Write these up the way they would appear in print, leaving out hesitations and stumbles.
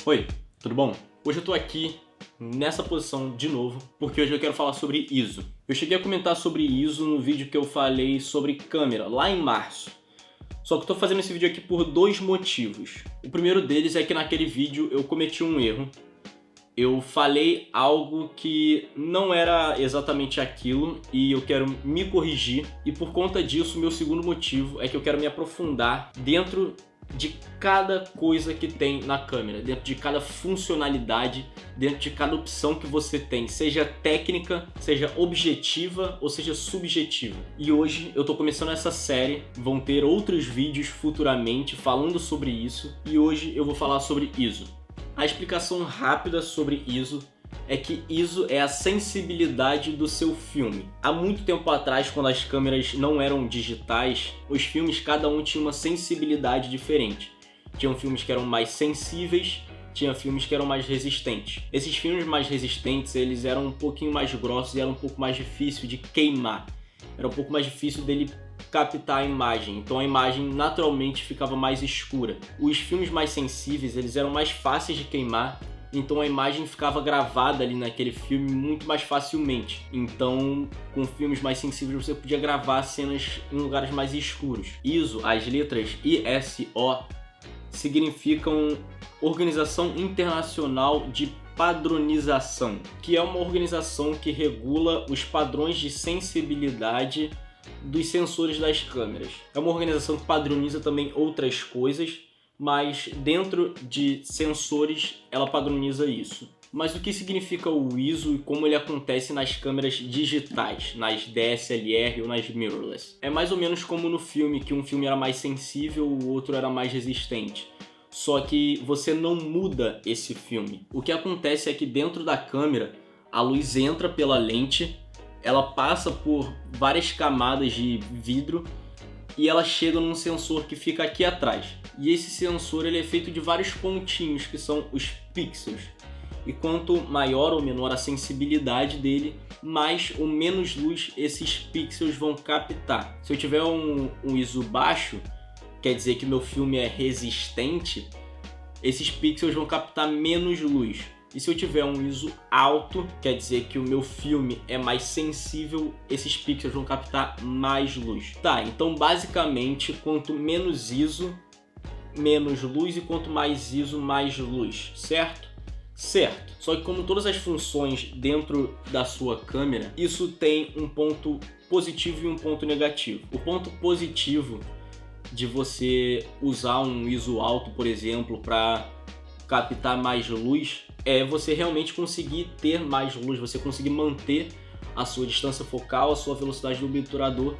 Oi, tudo bom? Hoje eu tô aqui nessa posição de novo, porque hoje eu quero falar sobre ISO. Eu cheguei a comentar sobre ISO no vídeo que eu falei sobre câmera, lá em março. Só que eu tô fazendo esse vídeo aqui por dois motivos. O primeiro deles é que naquele vídeo eu cometi um erro. Eu falei algo que não era exatamente aquilo e eu quero me corrigir. E por conta disso, meu segundo motivo é que eu quero me aprofundar dentro de cada coisa que tem na câmera, dentro de cada funcionalidade, dentro de cada opção que você tem, seja técnica, seja objetiva ou seja subjetiva. E hoje eu tô começando essa série, vão ter outros vídeos futuramente falando sobre isso, e hoje eu vou falar sobre ISO. A explicação rápida sobre ISO é que ISO é a sensibilidade do seu filme. Há muito tempo atrás, quando as câmeras não eram digitais, os filmes cada um tinha uma sensibilidade diferente. Tinham filmes que eram mais sensíveis, tinha filmes que eram mais resistentes. Esses filmes mais resistentes, eles eram um pouquinho mais grossos e era um pouco mais difícil de queimar. Era um pouco mais difícil dele captar a imagem, então a imagem naturalmente ficava mais escura. Os filmes mais sensíveis, eles eram mais fáceis de queimar, então a imagem ficava gravada ali naquele filme muito mais facilmente. Então, com filmes mais sensíveis, você podia gravar cenas em lugares mais escuros. ISO, as letras ISO, significam Organização Internacional de Padronização, que é uma organização que regula os padrões de sensibilidade dos sensores das câmeras. É uma organização que padroniza também outras coisas, mas dentro de sensores ela padroniza isso. Mas o que significa o ISO e como ele acontece nas câmeras digitais, nas DSLR ou nas mirrorless? É mais ou menos como no filme, que um filme era mais sensível, o outro era mais resistente. Só que você não muda esse filme. O que acontece é que dentro da câmera, a luz entra pela lente, ela passa por várias camadas de vidro e ela chega num sensor que fica aqui atrás. E esse sensor ele é feito de vários pontinhos, que são os pixels. E quanto maior ou menor a sensibilidade dele, mais ou menos luz esses pixels vão captar. Se eu tiver um ISO baixo, quer dizer que meu filme é resistente, esses pixels vão captar menos luz. E se eu tiver um ISO alto, quer dizer que o meu filme é mais sensível, esses pixels vão captar mais luz. Tá, então basicamente, quanto menos ISO, menos luz, e quanto mais ISO, mais luz, certo? Certo. Só que como todas as funções dentro da sua câmera, isso tem um ponto positivo e um ponto negativo. O ponto positivo de você usar um ISO alto, por exemplo, para captar mais luz, é você realmente conseguir ter mais luz, você conseguir manter a sua distância focal, a sua velocidade do obturador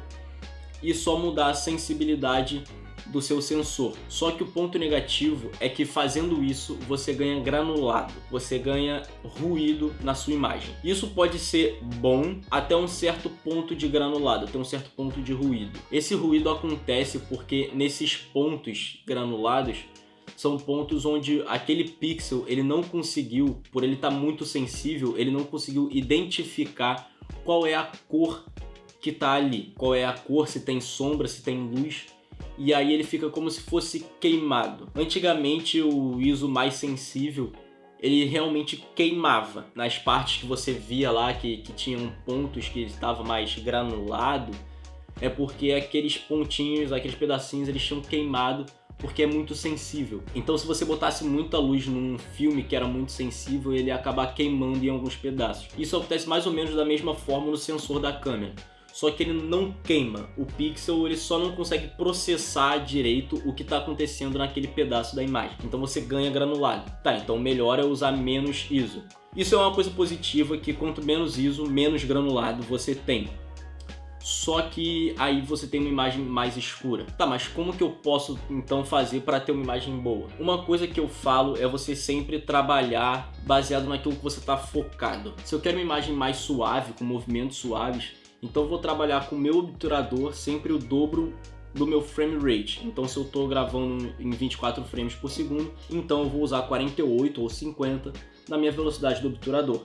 e só mudar a sensibilidade do seu sensor. Só que o ponto negativo é que fazendo isso você ganha granulado, você ganha ruído na sua imagem. Isso pode ser bom até um certo ponto de granulado, até um certo ponto de ruído. Esse ruído acontece porque nesses pontos granulados são pontos onde aquele pixel ele não conseguiu, por ele estar muito sensível, ele não conseguiu identificar qual é a cor que está ali, qual é a cor, se tem sombra, se tem luz, e aí ele fica como se fosse queimado. Antigamente o ISO mais sensível ele realmente queimava nas partes que você via lá que tinham pontos que estava mais granulado, é porque aqueles pontinhos, aqueles pedacinhos eles tinham queimado porque é muito sensível. Então se você botasse muita luz num filme que era muito sensível, ele ia acabar queimando em alguns pedaços. Isso acontece mais ou menos da mesma forma no sensor da câmera. Só que ele não queima. O pixel ele só não consegue processar direito o que está acontecendo naquele pedaço da imagem. Então você ganha granulado. Tá, então o melhor é usar menos ISO. Isso é uma coisa positiva, que quanto menos ISO, menos granulado você tem. Só que aí você tem uma imagem mais escura. Tá, mas como que eu posso então fazer para ter uma imagem boa? Uma coisa que eu falo é você sempre trabalhar baseado naquilo que você está focado. Se eu quero uma imagem mais suave, com movimentos suaves, então eu vou trabalhar com o meu obturador sempre o dobro do meu frame rate. Então se eu estou gravando em 24 frames por segundo, então eu vou usar 48 ou 50 na minha velocidade do obturador.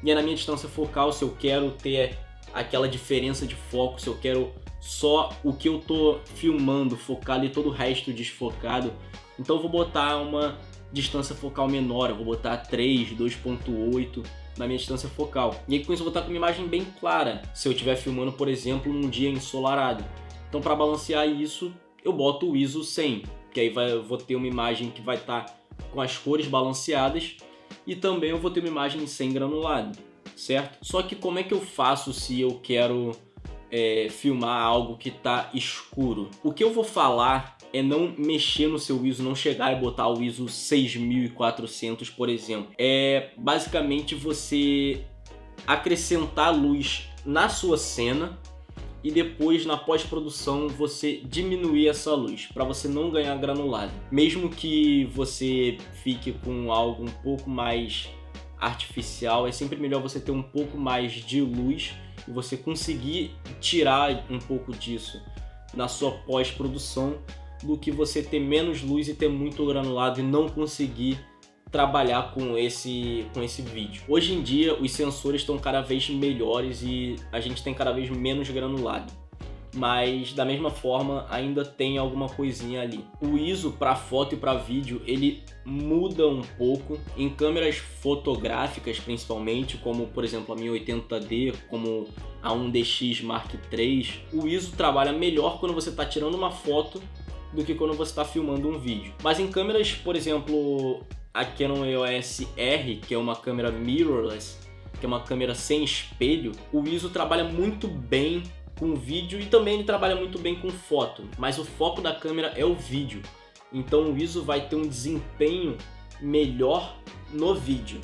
E aí na minha distância focal, se eu quero ter aquela diferença de foco, se eu quero só o que eu tô filmando focado e todo o resto desfocado, então eu vou botar uma distância focal menor, eu vou botar 3, 2.8 na minha distância focal. E aí com isso eu vou estar com uma imagem bem clara, se eu estiver filmando, por exemplo, num dia ensolarado. Então para balancear isso, eu boto o ISO 100, que aí eu vou ter uma imagem que vai estar com as cores balanceadas e também eu vou ter uma imagem sem granulado, certo? Só que como é que eu faço se eu quero filmar algo que está escuro? O que eu vou falar é não mexer no seu ISO, não chegar e botar o ISO 6400, por exemplo. É basicamente você acrescentar luz na sua cena e depois na pós-produção você diminuir essa luz para você não ganhar granulado. Mesmo que você fique com algo um pouco mais artificial, é sempre melhor você ter um pouco mais de luz e você conseguir tirar um pouco disso na sua pós-produção do que você ter menos luz e ter muito granulado e não conseguir trabalhar com esse vídeo. Hoje em dia os sensores estão cada vez melhores e a gente tem cada vez menos granulado, mas da mesma forma ainda tem alguma coisinha ali. O ISO para foto e para vídeo ele muda um pouco em câmeras fotográficas, principalmente como por exemplo a 1080D, como a 1DX Mark III. O ISO trabalha melhor quando você está tirando uma foto do que quando você está filmando um vídeo. Mas em câmeras, por exemplo, a Canon EOS R, que é uma câmera mirrorless, que é uma câmera sem espelho, o ISO trabalha muito bem com vídeo e também ele trabalha muito bem com foto, mas o foco da câmera é o vídeo, então o ISO vai ter um desempenho melhor no vídeo,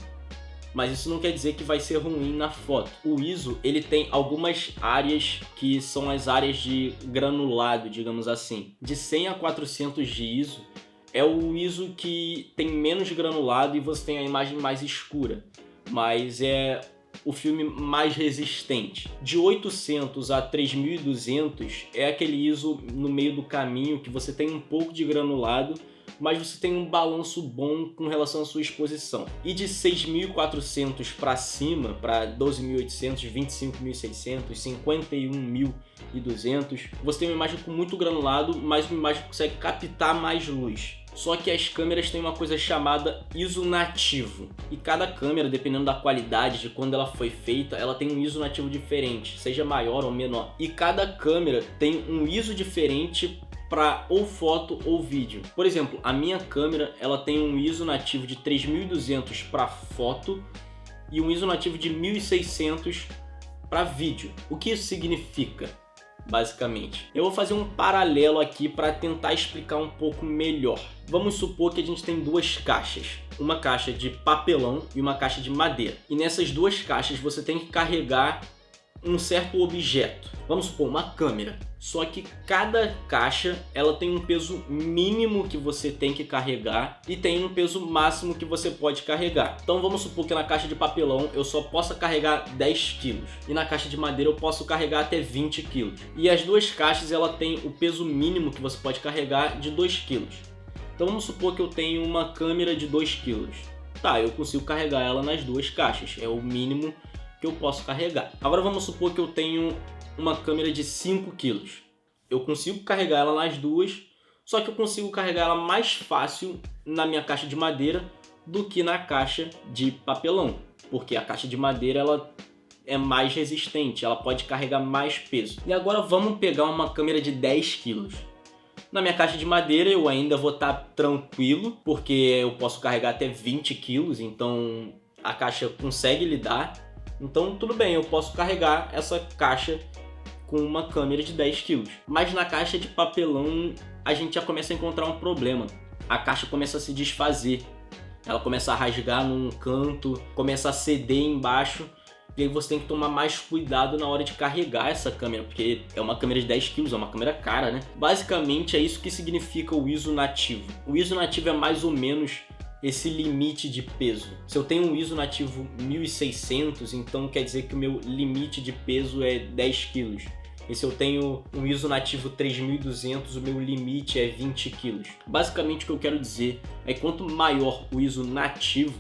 mas isso não quer dizer que vai ser ruim na foto. O ISO ele tem algumas áreas que são as áreas de granulado, digamos assim. De 100 a 400 de ISO é o ISO que tem menos granulado e você tem a imagem mais escura, mas é o filme mais resistente. De 800 a 3200 é aquele ISO no meio do caminho que você tem um pouco de granulado, mas você tem um balanço bom com relação à sua exposição. E de 6.400 para cima, para 12.800, 25.600, 51.200, você tem uma imagem com muito granulado, mas uma imagem que consegue captar mais luz. Só que as câmeras têm uma coisa chamada ISO nativo. E cada câmera, dependendo da qualidade, de quando ela foi feita, ela tem um ISO nativo diferente, seja maior ou menor. E cada câmera tem um ISO diferente para ou foto ou vídeo. Por exemplo, a minha câmera ela tem um ISO nativo de 3200 para foto e um ISO nativo de 1600 para vídeo. O que isso significa? Basicamente, eu vou fazer um paralelo aqui para tentar explicar um pouco melhor. Vamos supor que a gente tem duas caixas, uma caixa de papelão e uma caixa de madeira, e nessas duas caixas você tem que carregar um certo objeto, vamos supor uma câmera. Só que cada caixa ela tem um peso mínimo que você tem que carregar e tem um peso máximo que você pode carregar. Então vamos supor que na caixa de papelão eu só possa carregar 10 kg e na caixa de madeira eu posso carregar até 20 kg. E as duas caixas ela tem o peso mínimo que você pode carregar de 2 kg. Então vamos supor que eu tenho uma câmera de 2 kg. Tá, eu consigo carregar ela nas duas caixas, é o mínimo que eu posso carregar. Agora vamos supor que eu tenho uma câmera de 5 kg. Eu consigo carregar ela nas duas, só que eu consigo carregar ela mais fácil na minha caixa de madeira do que na caixa de papelão, porque a caixa de madeira ela é mais resistente, ela pode carregar mais peso. E agora vamos pegar uma câmera de 10 kg. Na minha caixa de madeira eu ainda vou estar tranquilo, porque eu posso carregar até 20 kg, então a caixa consegue lidar. Então tudo bem, eu posso carregar essa caixa com uma câmera de 10 kg. Mas na caixa de papelão a gente já começa a encontrar um problema. A caixa começa a se desfazer, ela começa a rasgar num canto, começa a ceder embaixo. E aí você tem que tomar mais cuidado na hora de carregar essa câmera, porque é uma câmera de 10 kg, é uma câmera cara, né? Basicamente é isso que significa o ISO nativo. O ISO nativo é mais ou menos esse limite de peso. Se eu tenho um ISO nativo 1600, então quer dizer que o meu limite de peso é 10 kg. E se eu tenho um ISO nativo 3200, o meu limite é 20 kg. Basicamente o que eu quero dizer é que quanto maior o ISO nativo,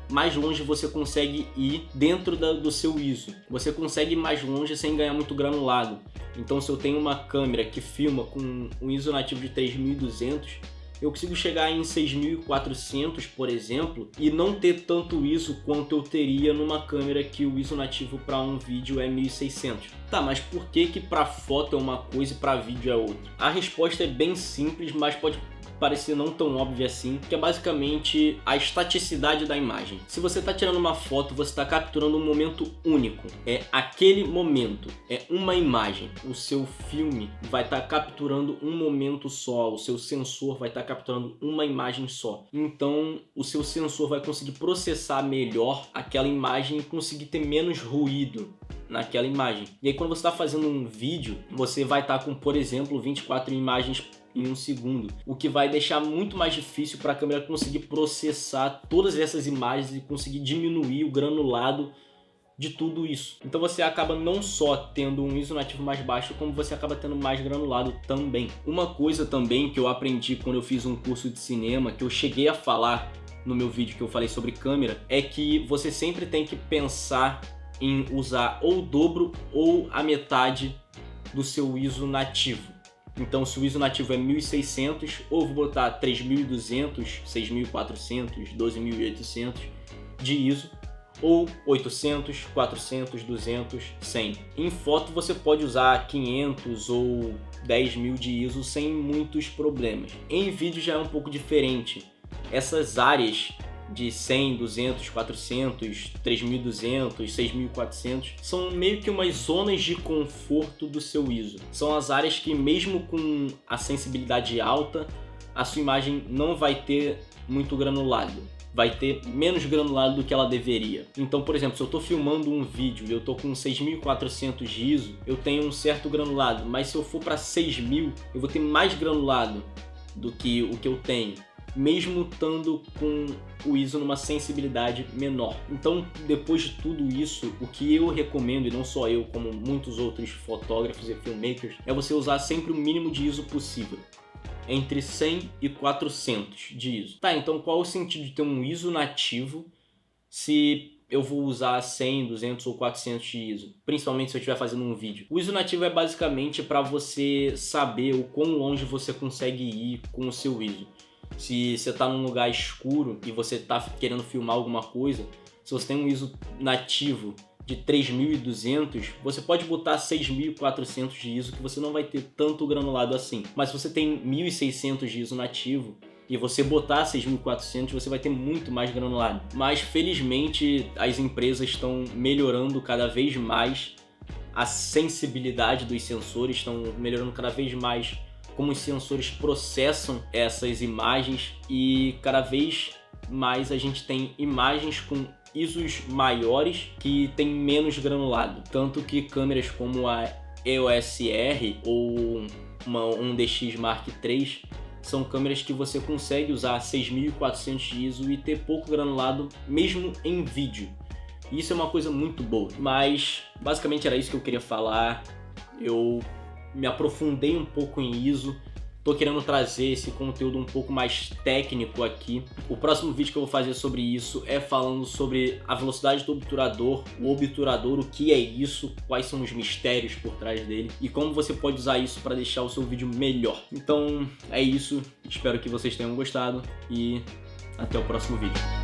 mais longe você consegue ir dentro do seu ISO. Você consegue ir mais longe sem ganhar muito granulado. Então se eu tenho uma câmera que filma com um ISO nativo de 3200, Eu consigo chegar em 6400, por exemplo, e não ter tanto ISO quanto eu teria numa câmera que o ISO nativo para um vídeo é 1600. Tá, mas por que para foto é uma coisa e para vídeo é outra? A resposta é bem simples, mas pode parecer não tão óbvio assim, que é basicamente a estaticidade da imagem. Se você está tirando uma foto, você está capturando um momento único. É aquele momento, é uma imagem. O seu filme vai estar capturando um momento só, o seu sensor vai estar capturando uma imagem só. Então, o seu sensor vai conseguir processar melhor aquela imagem e conseguir ter menos ruído naquela imagem. E aí, quando você está fazendo um vídeo, você vai estar com, por exemplo, 24 imagens em um segundo, o que vai deixar muito mais difícil para a câmera conseguir processar todas essas imagens e conseguir diminuir o granulado de tudo isso. Então você acaba não só tendo um ISO nativo mais baixo, como você acaba tendo mais granulado também. Uma coisa também que eu aprendi quando eu fiz um curso de cinema, que eu cheguei a falar no meu vídeo que eu falei sobre câmera, é que você sempre tem que pensar em usar ou o dobro ou a metade do seu ISO nativo. Então, se o ISO nativo é 1600, ou vou botar 3200, 6400, 12800 de ISO, ou 800, 400, 200, 100. Em foto você pode usar 500 ou 10.000 de ISO sem muitos problemas. Em vídeo já é um pouco diferente. Essas áreas de 100, 200, 400, 3.200, 6.400 são meio que umas zonas de conforto do seu ISO. São as áreas que, mesmo com a sensibilidade alta, a sua imagem não vai ter muito granulado, vai ter menos granulado do que ela deveria. Então, por exemplo, se eu estou filmando um vídeo e eu estou com 6.400 de ISO, eu tenho um certo granulado, mas se eu for para 6.000, eu vou ter mais granulado do que o que eu tenho, mesmo estando com o ISO numa sensibilidade menor. Então, depois de tudo isso, o que eu recomendo, e não só eu, como muitos outros fotógrafos e filmmakers, é você usar sempre o mínimo de ISO possível, entre 100 e 400 de ISO. Tá, então qual o sentido de ter um ISO nativo se eu vou usar 100, 200 ou 400 de ISO, principalmente se eu estiver fazendo um vídeo? O ISO nativo é basicamente para você saber o quão longe você consegue ir com o seu ISO. Se você está num lugar escuro e você está querendo filmar alguma coisa, se você tem um ISO nativo de 3.200, você pode botar 6.400 de ISO que você não vai ter tanto granulado assim. Mas se você tem 1.600 de ISO nativo e você botar 6.400, você vai ter muito mais granulado. Mas felizmente as empresas estão melhorando cada vez mais a sensibilidade dos sensores, estão melhorando cada vez mais como os sensores processam essas imagens, e cada vez mais a gente tem imagens com ISOs maiores que tem menos granulado. Tanto que câmeras como a EOS R ou uma 1DX Mark III são câmeras que você consegue usar 6.400 de ISO e ter pouco granulado mesmo em vídeo. Isso é uma coisa muito boa. Mas basicamente era isso que eu queria falar. Eu me aprofundei um pouco em ISO, tô querendo trazer esse conteúdo um pouco mais técnico aqui. O próximo vídeo que eu vou fazer sobre isso é falando sobre a velocidade do obturador, o que é isso, quais são os mistérios por trás dele e como você pode usar isso para deixar o seu vídeo melhor. Então é isso, espero que vocês tenham gostado e até o próximo vídeo.